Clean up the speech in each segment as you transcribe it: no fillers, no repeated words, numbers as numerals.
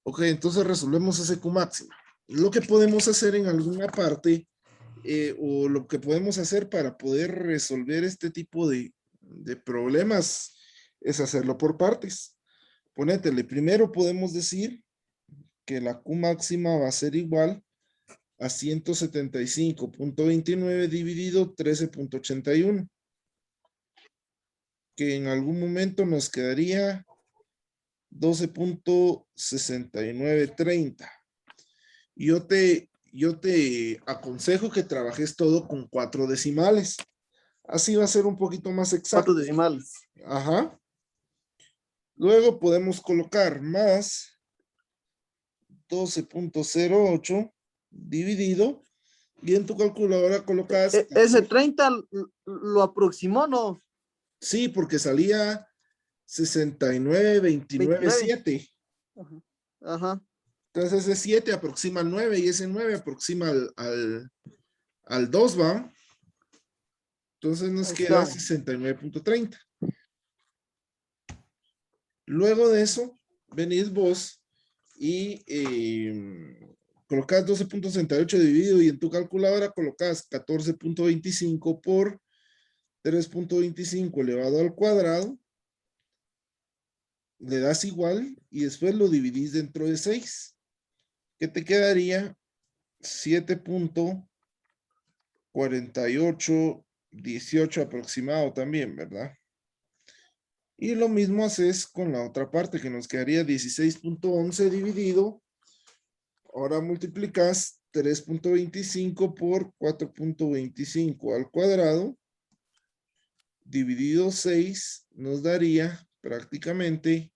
Ok, entonces resolvemos ese Q máxima. Lo que podemos hacer en alguna parte, o lo que podemos hacer para poder resolver este tipo de problemas, es hacerlo por partes. Ponétele, primero podemos decir que la Q máxima va a ser igual a 175.29 dividido 13.81, que en algún momento nos quedaría 12.6930. Yo te aconsejo que trabajes todo con 4 decimales. Así va a ser un poquito más exacto. 4 decimales. Ajá. Luego podemos colocar más 12.08 dividido, y en tu calculadora colocas. Ese 30 lo aproximó, ¿no? Sí, porque salía 69.29.7. Ajá. Ajá. Entonces ese 7 aproxima al 9 y ese 9 aproxima al 2, ¿va? Entonces nos queda 69.30. Luego de eso, venís vos y colocas 12.68 dividido, y en tu calculadora colocas 14.25 por 3.25 elevado al cuadrado. Le das igual y después lo dividís dentro de 6. ¿Qué te quedaría? 7.4818 aproximado también, ¿verdad? Y lo mismo haces con la otra parte, que nos quedaría 16.11 dividido. Ahora multiplicas 3.25 por 4.25 al cuadrado, dividido 6, nos daría prácticamente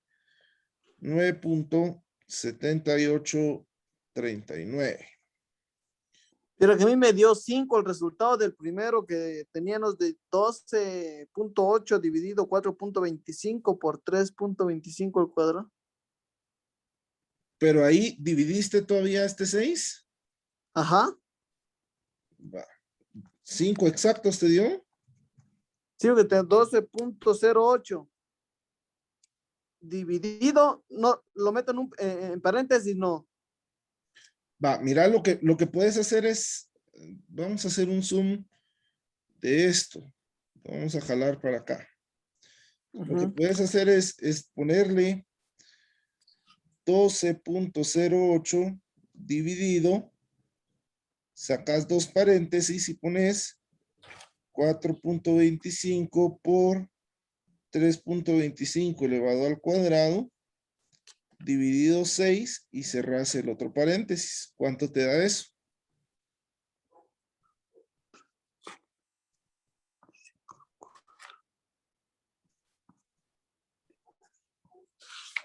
9.7839. Pero que a mí me dio 5 el resultado del primero, que teníamos de 12.8 dividido 4.25 por 3.25 al cuadrado. Pero ahí dividiste todavía este 6. Ajá. 5 exactos te dio. Sí, que te 12.08 dividido, no, lo meto en paréntesis, no. Va, mira, lo que puedes hacer es, vamos a hacer un zoom de esto. Vamos a jalar para acá. Lo que puedes hacer es ponerle 12.08 dividido, sacas 2 paréntesis y pones 4.25 por 3.25 elevado al cuadrado, dividido 6, y cerras el otro paréntesis. ¿Cuánto te da eso?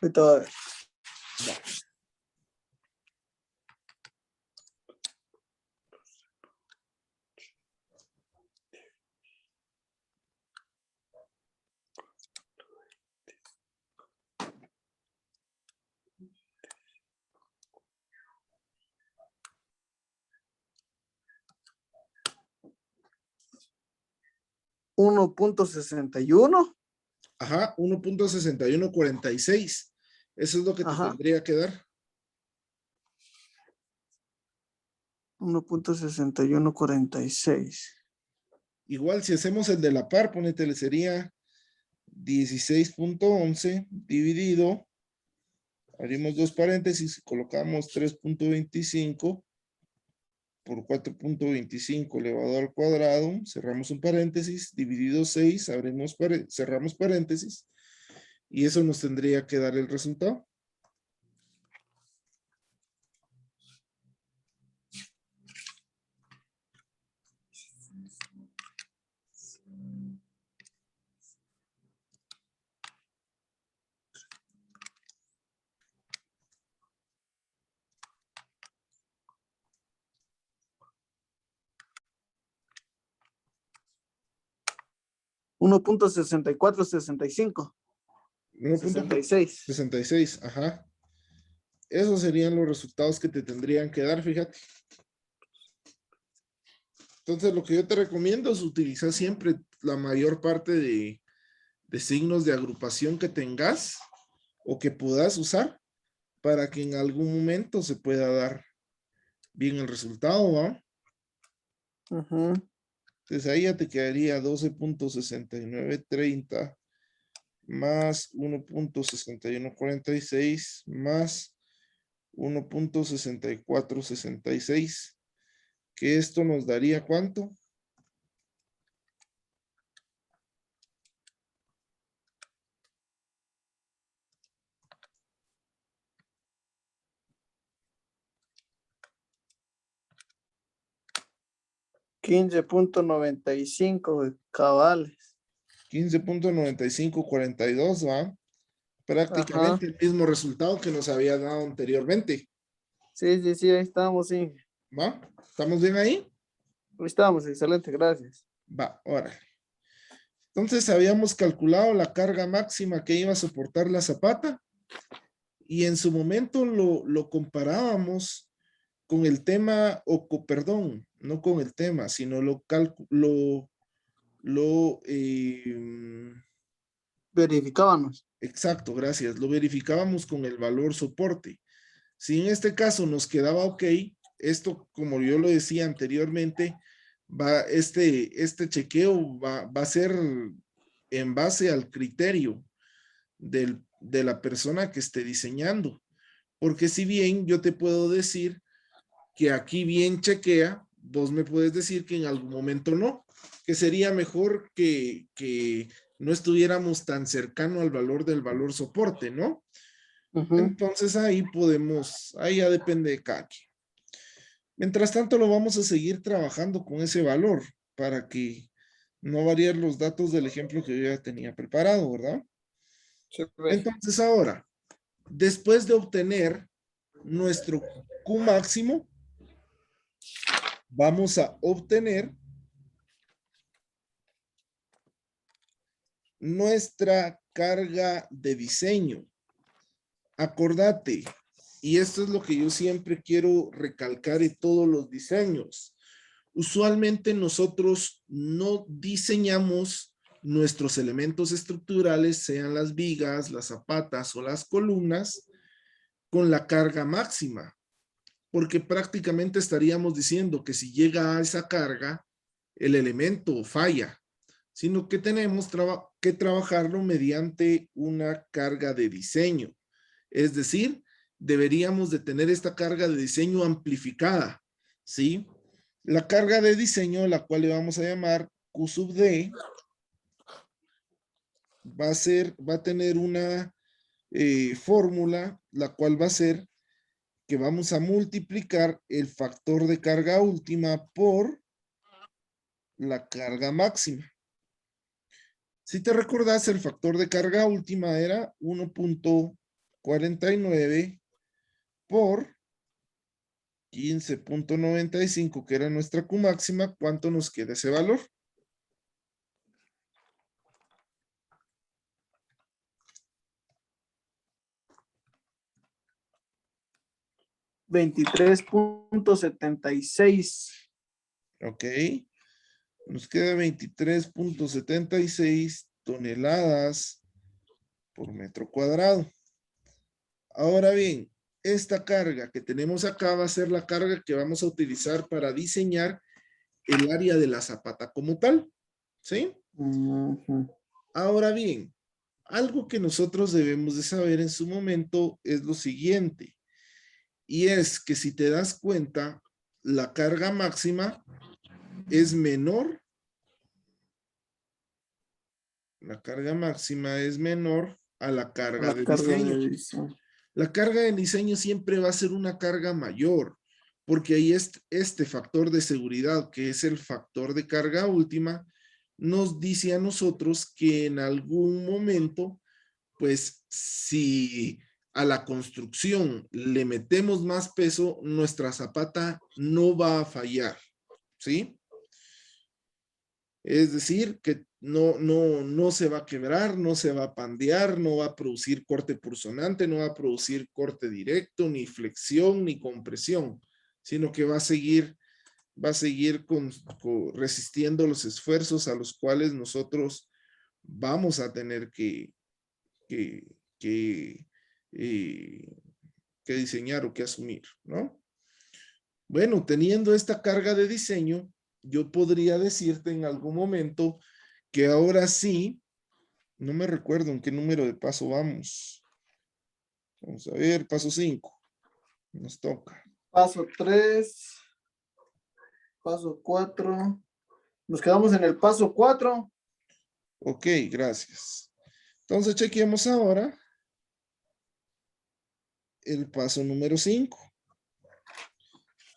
Ahorita va a ver. 1.61. Ajá, 1.6146. Eso es lo que te Ajá. tendría que dar. 1.6146. Igual si hacemos el de la par, ponete, sería 16.11 dividido, abrimos 2 paréntesis, colocamos 3.25 por 4.25 elevado al cuadrado, cerramos un paréntesis, dividido 6, cerramos paréntesis, y eso nos tendría que dar el resultado. $1.6465. 66. 1.66, ajá. Esos serían los resultados que te tendrían que dar, fíjate. Entonces, lo que yo te recomiendo es utilizar siempre la mayor parte de signos de agrupación que tengas o que puedas usar para que en algún momento se pueda dar bien el resultado, ¿va? Ujú. Entonces ahí ya te quedaría 12.6930 más 1.6146 más 1.6466, que esto nos daría ¿cuánto? $15.95 cabales. 15.9542, ¿va? Ajá. Prácticamente el mismo resultado que nos había dado anteriormente, Sí, sí, sí, ahí estamos, sí. ¿va? ¿Estamos bien ahí? Ahí estamos, excelente, gracias. Va, órale. Entonces habíamos calculado la carga máxima que iba a soportar la zapata y en su momento lo comparábamos con el tema, perdón, no con el tema, sino Verificábamos. exacto, gracias, lo verificábamos con el valor soporte. Si en este caso nos quedaba ok, esto, como yo lo decía anteriormente, este chequeo va a ser en base al criterio de la persona que esté diseñando. Porque si bien yo te puedo decir que aquí bien chequea, vos me puedes decir que en algún momento no, que sería mejor que no estuviéramos tan cercano al valor del valor soporte, ¿no? Ujú. Entonces ahí podemos, ahí ya depende de cada quien. Mientras tanto lo vamos a seguir trabajando con ese valor para que no variar los datos del ejemplo que yo ya tenía preparado, ¿verdad? Sí, ve. Entonces ahora, después de obtener nuestro Q máximo, vamos a obtener nuestra carga de diseño. Acordate, y esto es lo que yo siempre quiero recalcar en todos los diseños. Usualmente nosotros no diseñamos nuestros elementos estructurales, sean las vigas, las zapatas o las columnas, con la carga máxima, porque prácticamente estaríamos diciendo que si llega a esa carga, el elemento falla, sino que tenemos que trabajarlo mediante una carga de diseño. Es decir, deberíamos de tener esta carga de diseño amplificada, ¿sí? La carga de diseño, la cual le vamos a llamar Q sub D, va a tener una fórmula, la cual va a ser que vamos a multiplicar el factor de carga última por la carga máxima. Si te recordás, el factor de carga última era 1.49 por 15.95, que era nuestra Q máxima. ¿Cuánto nos queda ese valor? $23.76. Ok. Nos queda 23.76 toneladas por metro cuadrado. Ahora bien, esta carga que tenemos acá va a ser la carga que vamos a utilizar para diseñar el área de la zapata como tal, ¿sí? Ujú. Ahora bien, algo que nosotros debemos de saber en su momento es lo siguiente, y es que si te das cuenta, la carga máxima es menor, la carga máxima es menor a la carga La de carga diseño. de diseño. La carga de diseño siempre va a ser una carga mayor, porque ahí este factor de seguridad, que es el factor de carga última, nos dice a nosotros que en algún momento, pues si a la construcción le metemos más peso, nuestra zapata no va a fallar, ¿sí? Es decir, que no se va a quebrar, no se va a pandear, no va a producir corte pulsonante, no va a producir corte directo, ni flexión, ni compresión, sino que va a seguir resistiendo los esfuerzos a los cuales nosotros vamos a tener que, que eh, que diseñar o que asumir, ¿no? Bueno, teniendo esta carga de diseño, yo podría decirte en algún momento que ahora sí, no me recuerdo en qué número de paso vamos. Vamos a ver, paso 5. Nos toca. Paso 3. Paso 4. Nos quedamos en el paso 4. Ok, gracias. Entonces chequeemos ahora el paso número 5.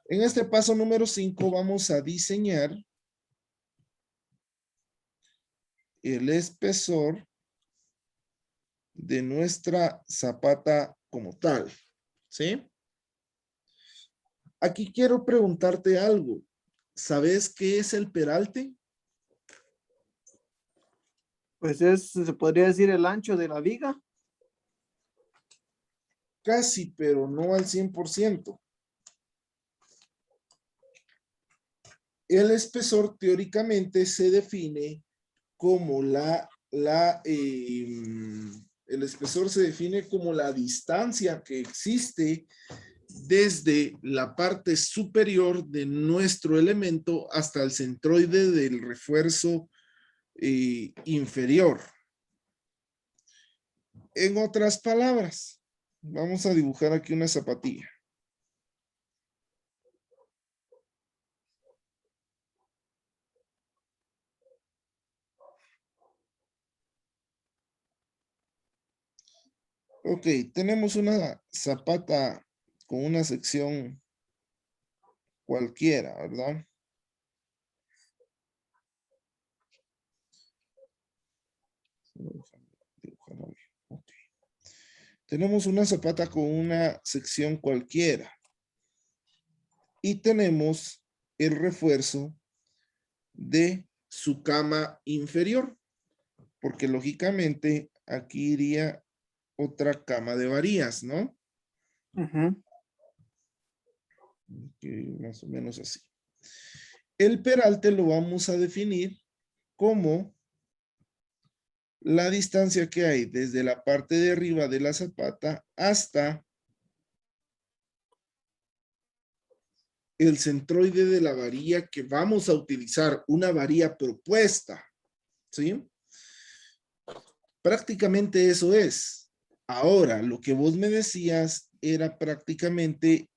En este paso número 5 vamos a diseñar el espesor de nuestra zapata como tal, ¿sí? Aquí quiero preguntarte algo. ¿Sabes qué es el peralte? Pues se podría decir el ancho de la viga. Casi, pero no al 100%. El espesor teóricamente se define como el espesor se define como la distancia que existe desde la parte superior de nuestro elemento hasta el centroide del refuerzo inferior. En otras palabras, vamos a dibujar aquí una zapatilla. Ok, tenemos una zapata con una sección cualquiera, ¿verdad? Okay. Tenemos una zapata con una sección cualquiera. Y tenemos el refuerzo de su cama inferior. Porque lógicamente aquí iría otra cama de varillas, ¿no? Más o menos así. El peralte lo vamos a definir como la distancia que hay desde la parte de arriba de la zapata hasta el centroide de la varilla que vamos a utilizar, una varilla propuesta, ¿sí? Prácticamente eso es. Ahora, lo que vos me decías era prácticamente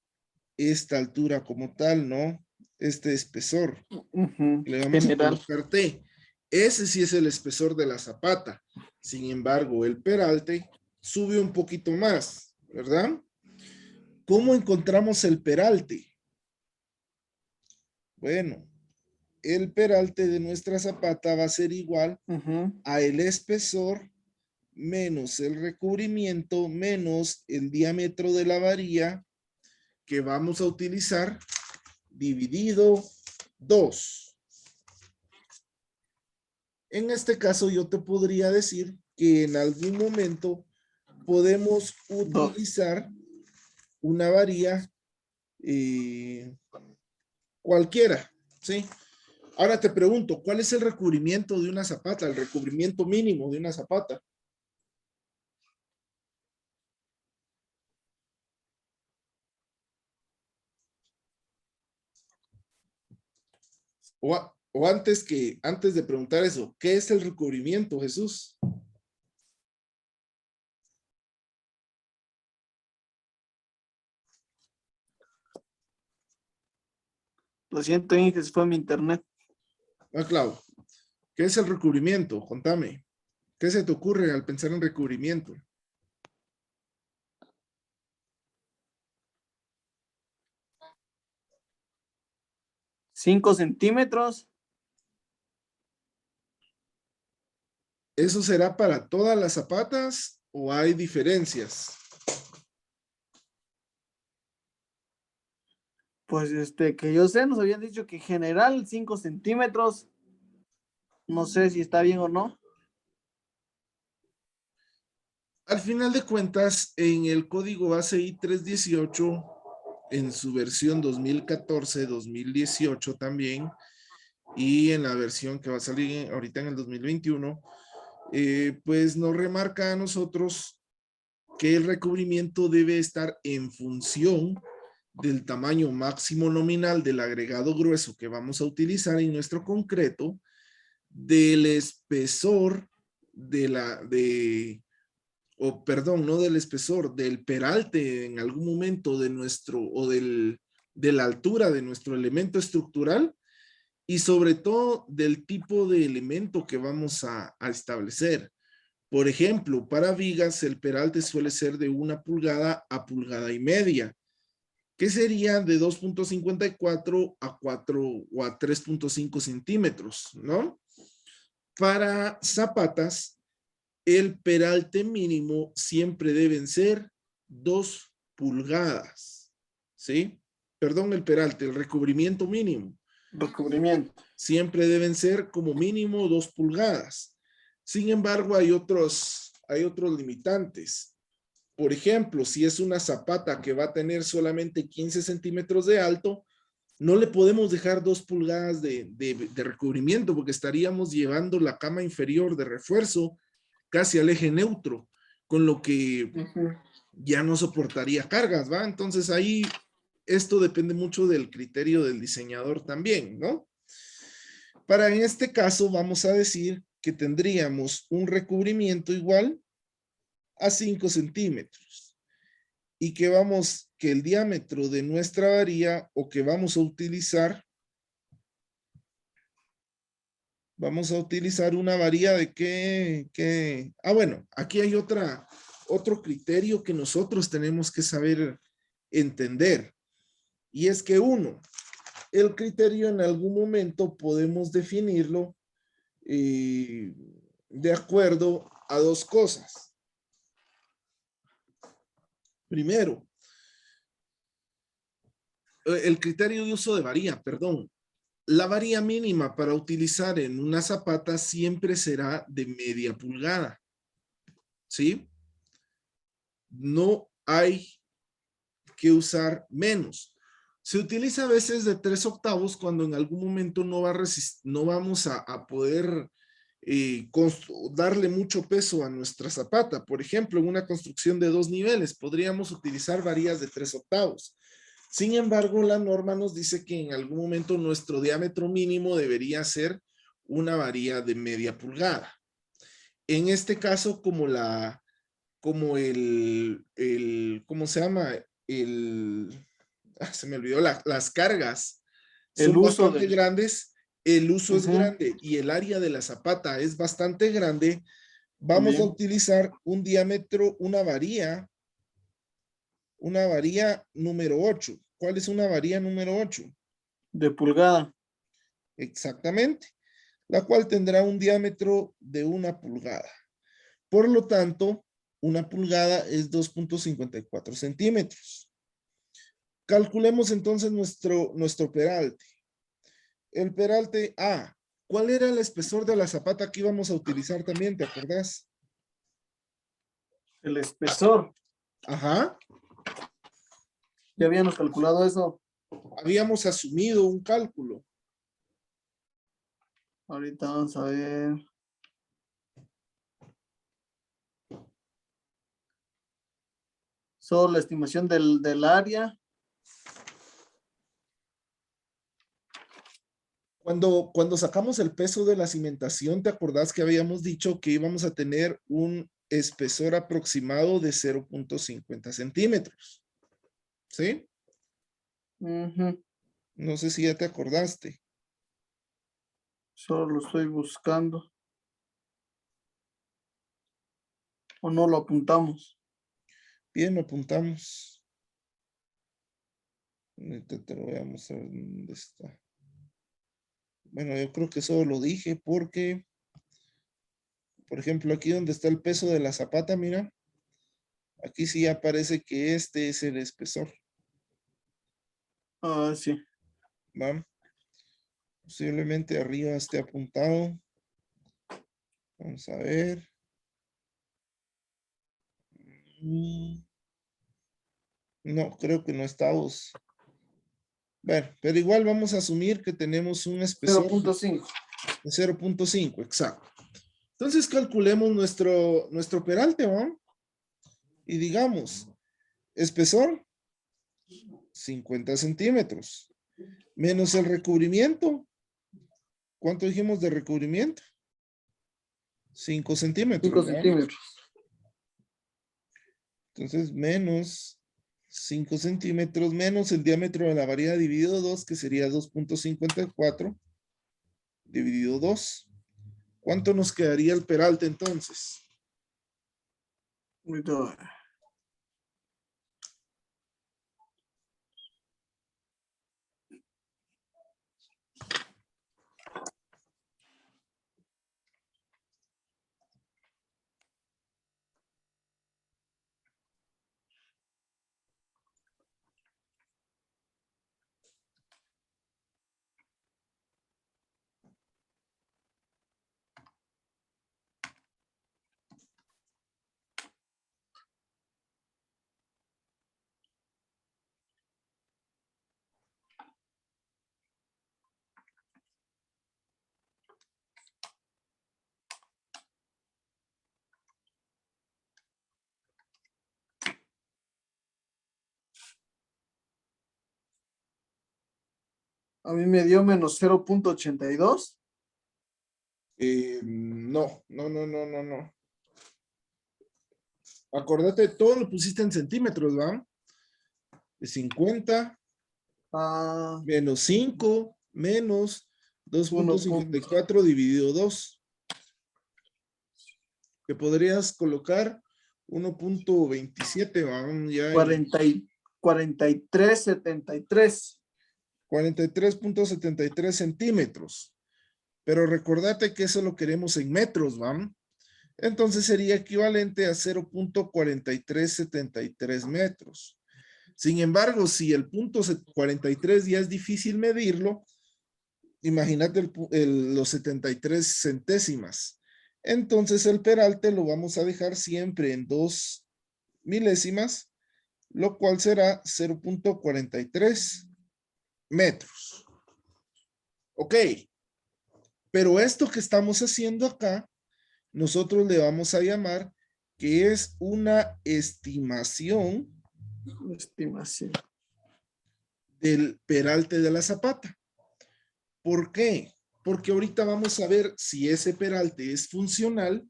esta altura como tal, ¿no? Este espesor. Le vamos a General. colocar T. Ese sí es el espesor de la zapata. Sin embargo, el peralte sube un poquito más, ¿verdad? ¿Cómo encontramos el peralte? Bueno, el peralte de nuestra zapata va a ser igual a el espesor menos el recubrimiento menos el diámetro de la varilla que vamos a utilizar dividido 2. En este caso yo te podría decir que en algún momento podemos utilizar una varilla cualquiera, ¿sí? Ahora te pregunto, ¿cuál es el recubrimiento de una zapata? El recubrimiento mínimo de una zapata. O antes de preguntar eso, ¿qué es el recubrimiento, Jesús? Lo siento, Inges, fue mi internet. Clau, ¿qué es el recubrimiento? Contame. ¿Qué se te ocurre al pensar en recubrimiento? ¿5 centímetros? ¿Eso será para todas las zapatas o hay diferencias? Pues que yo sé, nos habían dicho que en general 5 centímetros. No sé si está bien o no. Al final de cuentas, en el código base I318, en su versión 2014-2018 también, y en la versión que va a salir ahorita en el 2021, pues nos remarca a nosotros que el recubrimiento debe estar en función del tamaño máximo nominal del agregado grueso que vamos a utilizar en nuestro concreto, del espesor no del espesor, del peralte en algún momento de nuestro, o de la altura de nuestro elemento estructural, y sobre todo del tipo de elemento que vamos a establecer. Por ejemplo, para vigas el peralte suele ser de 1 pulgada a 1,5 pulgadas, que sería de 2.54 a 4 o a 3.5 centímetros, ¿no? Para zapatas, el peralte mínimo siempre deben ser 2 pulgadas, ¿sí? Perdón, el peralte, el recubrimiento mínimo. Recubrimiento. Siempre deben ser como mínimo 2 pulgadas. Sin embargo, hay otros limitantes. Por ejemplo, si es una zapata que va a tener solamente 15 centímetros de alto, no le podemos dejar 2 pulgadas de recubrimiento porque estaríamos llevando la cama inferior de refuerzo casi al eje neutro, con lo que ya no soportaría cargas, ¿va? Entonces ahí esto depende mucho del criterio del diseñador también, ¿no? Para en este caso vamos a decir que tendríamos un recubrimiento igual a 5 centímetros y que el diámetro de nuestra varilla o que vamos a utilizar una varilla de que bueno, aquí hay otro criterio que nosotros tenemos que saber entender, y es que el criterio en algún momento podemos definirlo de acuerdo a 2 cosas. Primero, el criterio de uso de varilla, perdón. La varilla mínima para utilizar en una zapata siempre será de 0,5 pulgada. ¿Sí? No hay que usar menos. Se utiliza a veces de 3/8 cuando en algún momento no vamos a poder darle mucho peso a nuestra zapata. Por ejemplo, en una construcción de 2 niveles podríamos utilizar varillas de 3/8. Sin embargo, la norma nos dice que en algún momento nuestro diámetro mínimo debería ser una varilla de 0,5 pulgada. En este caso, ¿cómo se llama? Se me olvidó, las cargas son bastante grandes, el uso es grande y el área de la zapata es bastante grande, vamos a utilizar un diámetro, una varilla número 8. ¿Cuál es una varilla número 8? De pulgada. Exactamente, la cual tendrá un diámetro de 1 pulgada. Por lo tanto, 1 pulgada es 2.54 centímetros. Calculemos entonces nuestro peralte. El peralte A. ¿Cuál era el espesor de la zapata que íbamos a utilizar también? ¿Te acordás? El espesor. Ajá. Ya habíamos calculado eso. Habíamos asumido un cálculo. Ahorita vamos a ver. Solo la estimación del área. Cuando sacamos el peso de la cimentación, ¿te acordás que habíamos dicho que íbamos a tener un espesor aproximado de 0.50 centímetros? ¿Sí? No sé si ya te acordaste. Solo lo estoy buscando. ¿O no lo apuntamos? Bien, lo apuntamos. Ahorita te lo voy a mostrar dónde está. Bueno, yo creo que solo lo dije porque, por ejemplo, aquí donde está el peso de la zapata, mira, aquí sí aparece que este es el espesor. Ah, sí. ¿Va? Posiblemente arriba esté apuntado. Vamos a ver. No, creo que no estamos. Bueno, pero igual vamos a asumir que tenemos un espesor 0.5. de 0.5, exacto. Entonces calculemos nuestro peralte, ¿no? Y digamos, espesor, 50 centímetros. Menos el recubrimiento. ¿Cuánto dijimos de recubrimiento? 5 centímetros. 5 ¿no? centímetros. Entonces, menos 5 centímetros menos el diámetro de la varilla dividido 2, que sería 2.54 dividido 2. ¿Cuánto nos quedaría el peralte entonces? A mí me dio menos 0.82. No. Acordate, todo lo pusiste en centímetros, ¿va? De 50 menos 5 menos 2.54 dividido 2. Que podrías colocar 1.27, ¿va? Ya 43.73. 43.73 centímetros. Pero recordate que eso lo queremos en metros, ¿va? Entonces sería equivalente a 0.4373 metros. Sin embargo, si el punto 43 ya es difícil medirlo, imagínate los 73 centésimas. Entonces el peralte lo vamos a dejar siempre en 2 milésimas, lo cual será 0.43 metros. Ok, pero esto que estamos haciendo acá, nosotros le vamos a llamar que es una estimación del peralte de la zapata. ¿Por qué? Porque ahorita vamos a ver si ese peralte es funcional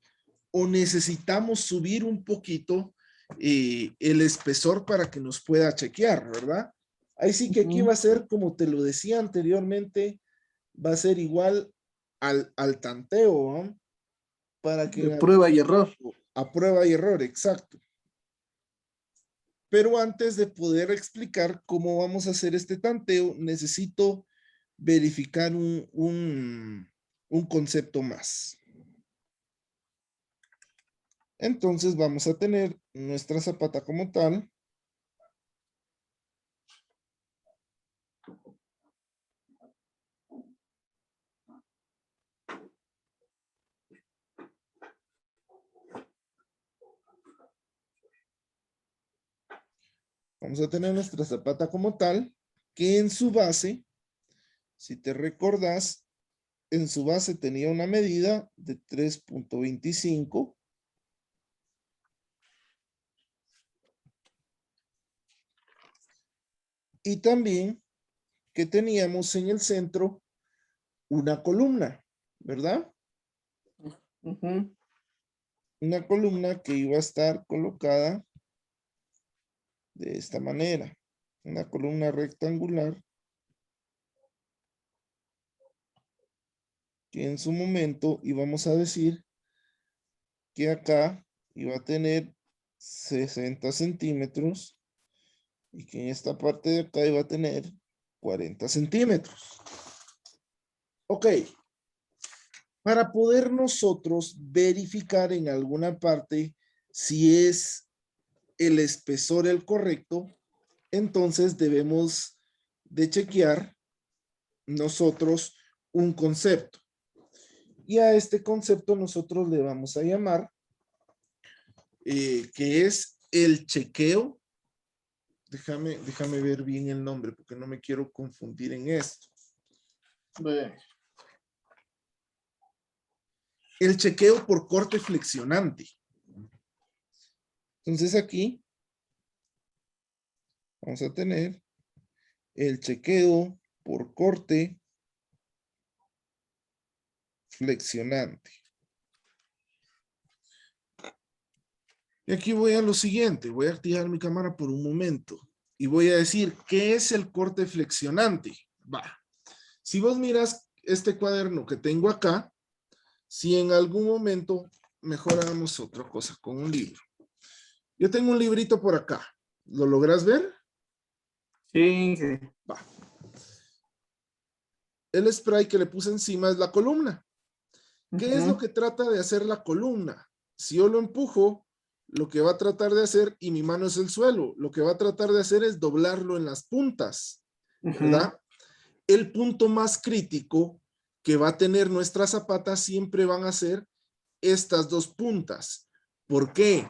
o necesitamos subir un poquito el espesor para que nos pueda chequear, ¿verdad? Ahí sí que aquí va a ser, como te lo decía anteriormente, va a ser igual al tanteo, ¿no? Para que de prueba y error. A prueba y error, exacto. Pero antes de poder explicar cómo vamos a hacer este tanteo, necesito verificar un concepto más. Entonces vamos a tener nuestra zapata como tal. Vamos a tener nuestra zapata como tal, que en su base, si te recordás, en su base tenía una medida de 3.25. Y también que teníamos en el centro una columna, ¿verdad? Una columna que iba a estar colocada de esta manera. Una columna rectangular que en su momento íbamos a decir que acá iba a tener 60 centímetros y que en esta parte de acá iba a tener 40 centímetros. Ok. Para poder nosotros verificar en alguna parte si es el espesor el correcto, entonces debemos de chequear nosotros un concepto. Y a este concepto nosotros le vamos a llamar que es el chequeo. Déjame ver bien el nombre porque no me quiero confundir en esto. El chequeo por corte flexionante. Entonces aquí vamos a tener el chequeo por corte flexionante. Y aquí voy a lo siguiente. Voy a activar mi cámara por un momento. Y voy a decir, ¿qué es el corte flexionante? Va. Si vos miras este cuaderno que tengo acá, si en algún momento mejor hagamos otra cosa con un libro. Yo tengo un librito por acá. ¿Lo logras ver? Sí, sí. Va. El spray que le puse encima es la columna. ¿Qué es lo que trata de hacer la columna? Si yo lo empujo, lo que va a tratar de hacer, y mi mano es el suelo, lo que va a tratar de hacer es doblarlo en las puntas, ¿verdad? El punto más crítico que va a tener nuestra zapata siempre van a ser estas dos puntas. ¿Por qué?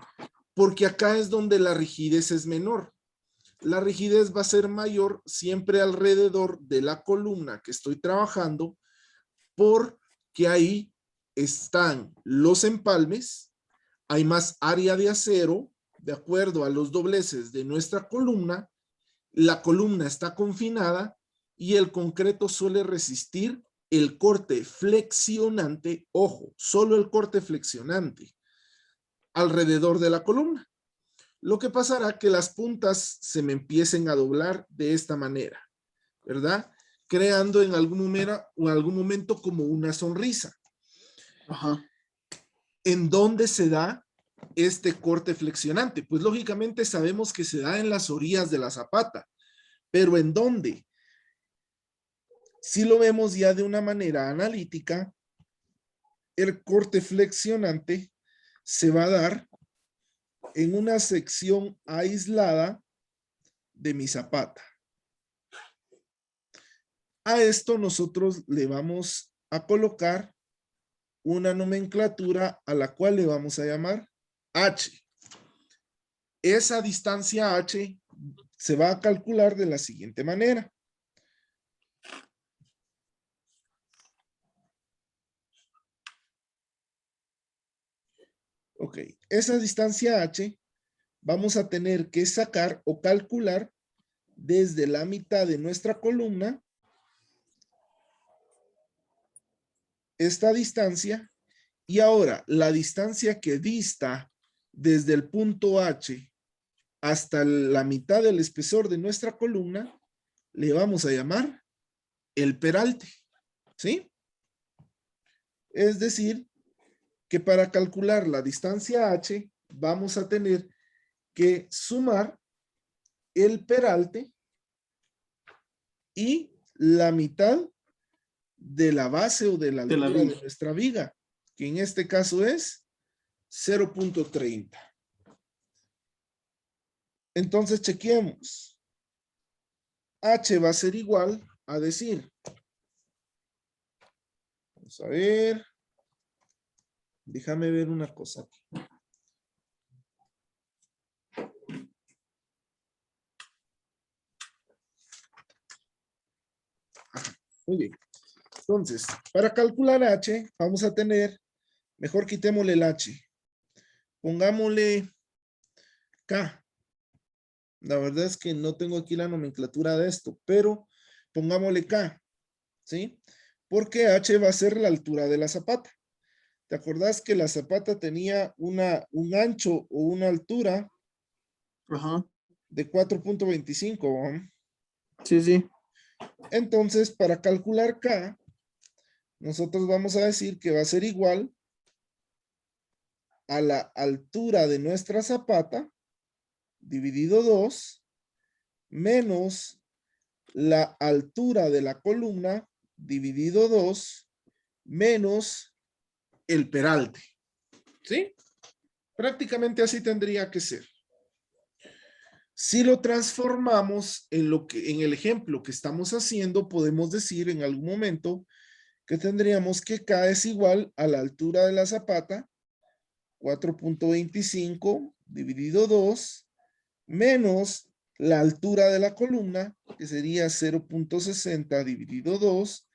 Porque acá es donde la rigidez es menor. La rigidez va a ser mayor siempre alrededor de la columna que estoy trabajando, porque ahí están los empalmes, hay más área de acero, de acuerdo a los dobleces de nuestra columna, la columna está confinada y el concreto suele resistir el corte flexionante, ojo, solo el corte flexionante, alrededor de la columna. Lo que pasará que las puntas se me empiecen a doblar de esta manera, ¿verdad? Creando en algún momento como una sonrisa. Ajá. ¿En dónde se da este corte flexionante? Pues lógicamente sabemos que se da en las orillas de la zapata, pero ¿en dónde? Si lo vemos ya de una manera analítica, el corte flexionante se va a dar en una sección aislada de mi zapata. A esto nosotros le vamos a colocar una nomenclatura a la cual le vamos a llamar H. Esa distancia H se va a calcular de la siguiente manera. Ok, esa distancia H vamos a tener que sacar o calcular desde la mitad de nuestra columna esta distancia, y ahora la distancia que dista desde el punto H hasta la mitad del espesor de nuestra columna le vamos a llamar el peralte, ¿sí? Es decir, que para calcular la distancia H vamos a tener que sumar el peralte y la mitad de la base o de la altura de nuestra viga, que en este caso es 0.30. Entonces chequeemos. H va a ser igual a decir, vamos a ver, déjame ver una cosa aquí. Muy bien. Entonces, para calcular H, vamos a tener, mejor quitémosle el H. Pongámosle K. La verdad es que no tengo aquí la nomenclatura de esto, pero pongámosle K, ¿sí? Porque H va a ser la altura de la zapata. ¿Te acordás que la zapata tenía un ancho o una altura de 4.25? Sí, sí. Entonces, para calcular K, nosotros vamos a decir que va a ser igual a la altura de nuestra zapata dividido 2 menos la altura de la columna dividido 2 menos el peralte. ¿Sí? Prácticamente así tendría que ser. Si lo transformamos en el ejemplo que estamos haciendo, podemos decir en algún momento que tendríamos que K es igual a la altura de la zapata, 4.25 dividido 2, menos la altura de la columna, que sería 0.60 dividido 2,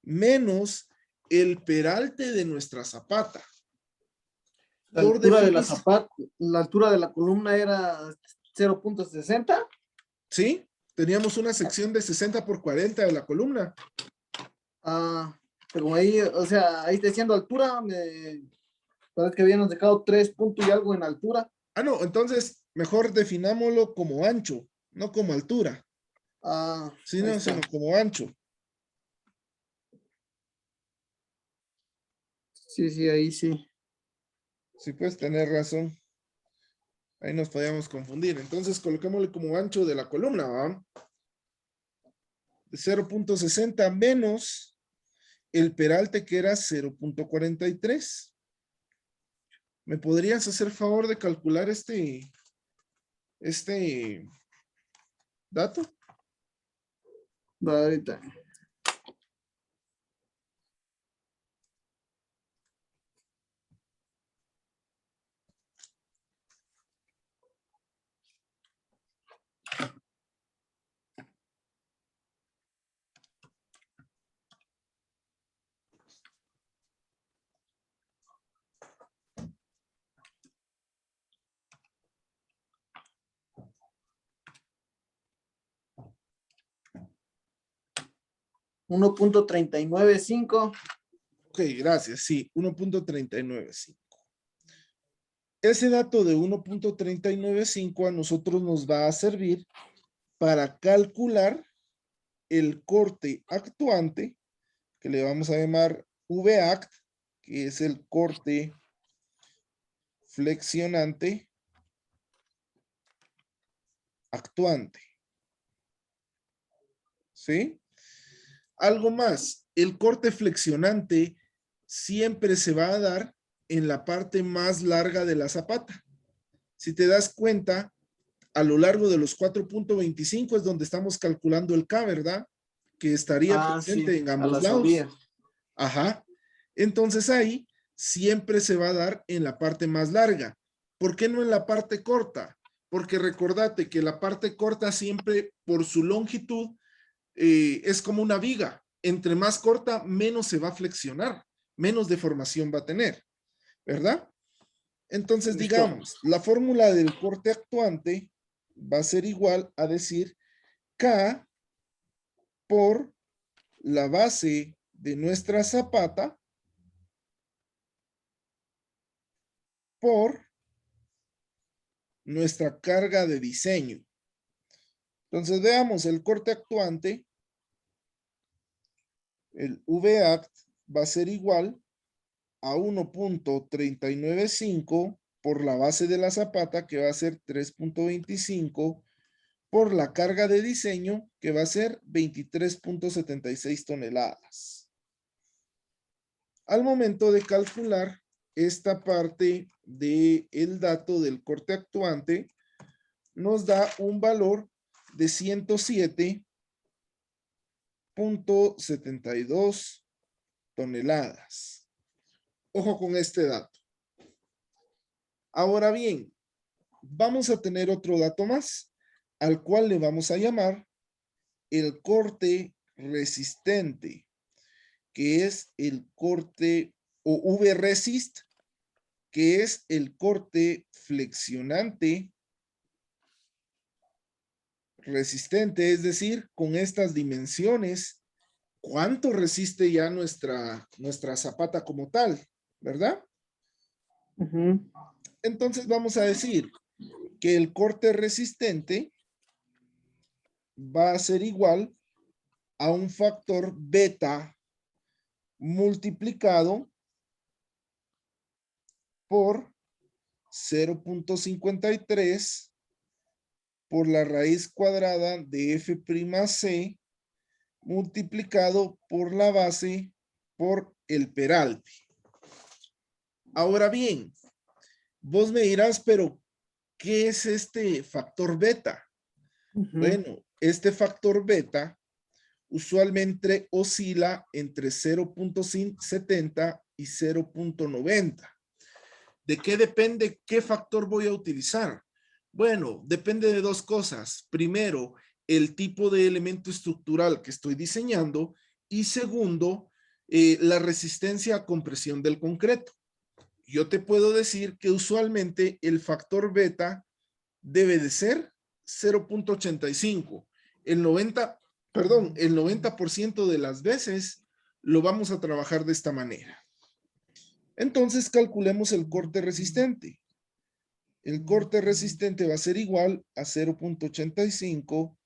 menos el peralte de nuestra zapata. La Por altura de la definición, zapata, la altura de la columna era 0.60. ¿sí? Teníamos una sección de 60 por 40 de la columna. Ah, pero ahí, o sea, ahí está diciendo altura, parece que habíamos dejado 3 puntos y algo en altura. Ah, no, entonces mejor definámoslo como ancho, no como altura, Ah, ahí sino, está. sino como ancho. Sí, sí, ahí sí. Sí, puedes tener razón. Ahí nos podíamos confundir. Entonces, coloquémosle como ancho de la columna, ¿va? De 0.60 menos el peralte que era 0.43. ¿Me podrías hacer favor de calcular este dato? Va, ahorita. 1.395. Ok, gracias. Sí, 1.395. Ese dato de 1.395 a nosotros nos va a servir para calcular el corte actuante, que le vamos a llamar VACT, que es el corte flexionante actuante. ¿Sí? Algo más, el corte flexionante siempre se va a dar en la parte más larga de la zapata. Si te das cuenta, a lo largo de los 4.25 es donde estamos calculando el K, ¿verdad? Que estaría Ah, sí, presente en a ambos las lados. orillas. Ajá. Entonces ahí siempre se va a dar en la parte más larga. ¿Por qué no en la parte corta? Porque recordate que la parte corta siempre por su longitud es como una viga. Entre más corta, menos se va a flexionar, menos deformación va a tener, ¿verdad? Entonces, Listo. digamos, la fórmula del corte actuante va a ser igual a decir K por la base de nuestra zapata por nuestra carga de diseño. Entonces, veamos el corte actuante, el VACT va a ser igual a 1.395 por la base de la zapata, que va a ser 3.25, por la carga de diseño, que va a ser 23.76 toneladas. Al momento de calcular esta parte del dato del corte actuante, nos da un valor de 107.72 toneladas. Ojo con este dato. Ahora bien, vamos a tener otro dato más, al cual le vamos a llamar el corte resistente, que es el corte o V-resist, que es el corte flexionante resistente, es decir, con estas dimensiones, ¿cuánto resiste ya nuestra zapata como tal? ¿Verdad? Ujú. Entonces vamos a decir que el corte resistente va a ser igual a un factor beta multiplicado por 0.53 por la raíz cuadrada de F'C multiplicado por la base por el peralte. Ahora bien, vos me dirás, pero ¿qué es este factor beta? Bueno, este factor beta usualmente oscila entre 0.70 y 0.90. ¿De qué depende qué factor voy a utilizar? Bueno, depende de dos cosas. Primero, el tipo de elemento estructural que estoy diseñando y segundo, la resistencia a compresión del concreto. yo te puedo decir que usualmente el factor beta debe de ser 0.85. El 90% de las veces lo vamos a trabajar de esta manera. Entonces calculemos el corte resistente. El corte resistente va a ser igual a 0.85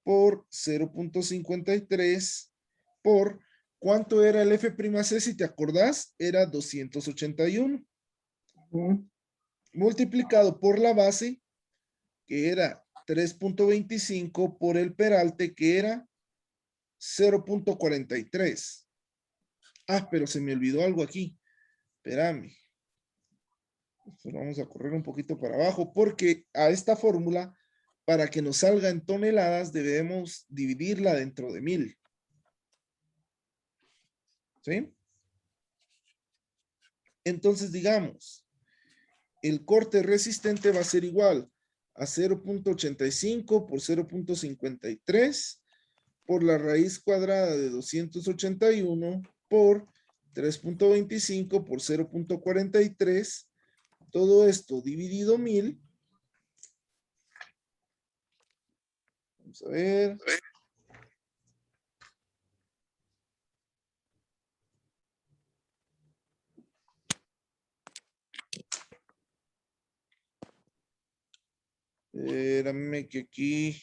por 0.53 por, ¿cuánto era el F'C? Si te acordás, era 281. Multiplicado por la base, que era 3.25, por el peralte, que era 0.43. Ah, pero se me olvidó algo aquí. Espérame. Vamos a correr un poquito para abajo, porque a esta fórmula, para que nos salga en toneladas, debemos dividirla dentro de 1000. ¿Sí? Entonces, digamos, el corte resistente va a ser igual a 0.85 por 0.53 por la raíz cuadrada de 281 por 3.25 por 0.43. Todo esto dividido 1000. Vamos a ver. Espérame que aquí.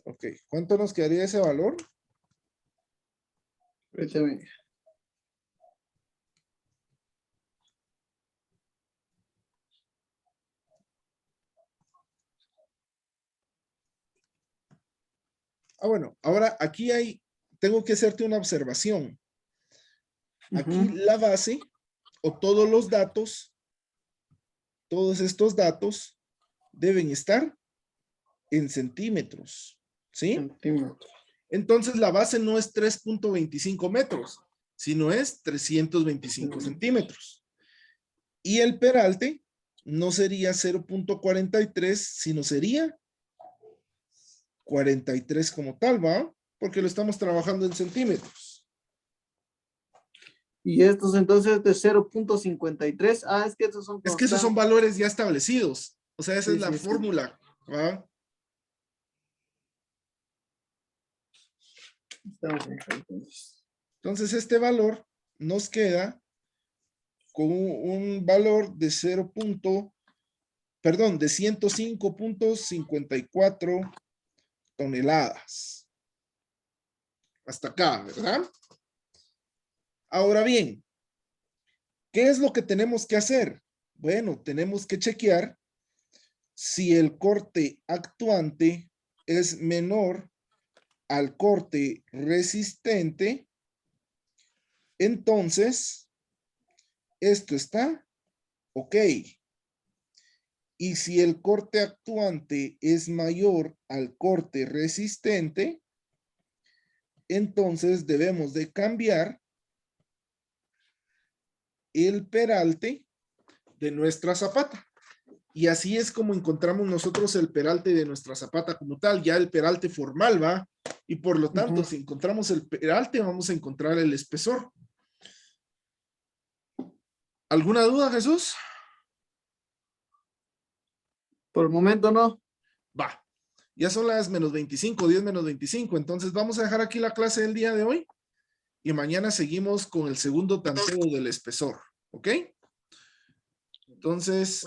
Ok, ¿cuánto nos quedaría ese valor? Ah, bueno, ahora aquí tengo que hacerte una observación. Aquí la base o todos los datos, todos estos datos deben estar en centímetros, ¿sí? Centímetros. Entonces la base no es 3.25 metros, sino es 325 centímetros. Y el peralte no sería 0.43, sino sería 43 como tal, ¿va? Porque lo estamos trabajando en centímetros. Y estos entonces de 0.53. Ah, es que esos son Es que esos son valores ya establecidos. O sea, esa es la fórmula, ¿va? Entonces este valor nos queda con un valor de 105.54 toneladas. Hasta acá, ¿verdad? Ahora bien, ¿qué es lo que tenemos que hacer? Bueno, tenemos que chequear si el corte actuante es menor al corte resistente. Entonces, esto está ok. Y si el corte actuante es mayor al corte resistente, entonces debemos de cambiar el peralte de nuestra zapata. Y así es como encontramos nosotros el peralte de nuestra zapata como tal, ya el peralte formal, ¿va? Y por lo tanto, si encontramos el peralte, vamos a encontrar el espesor. ¿Alguna duda, Jesús? Por el momento no. Va. Ya son las -25, 10 menos 25. Entonces vamos a dejar aquí la clase del día de hoy. Y mañana seguimos con el segundo tanteo del espesor. ¿Ok? Entonces,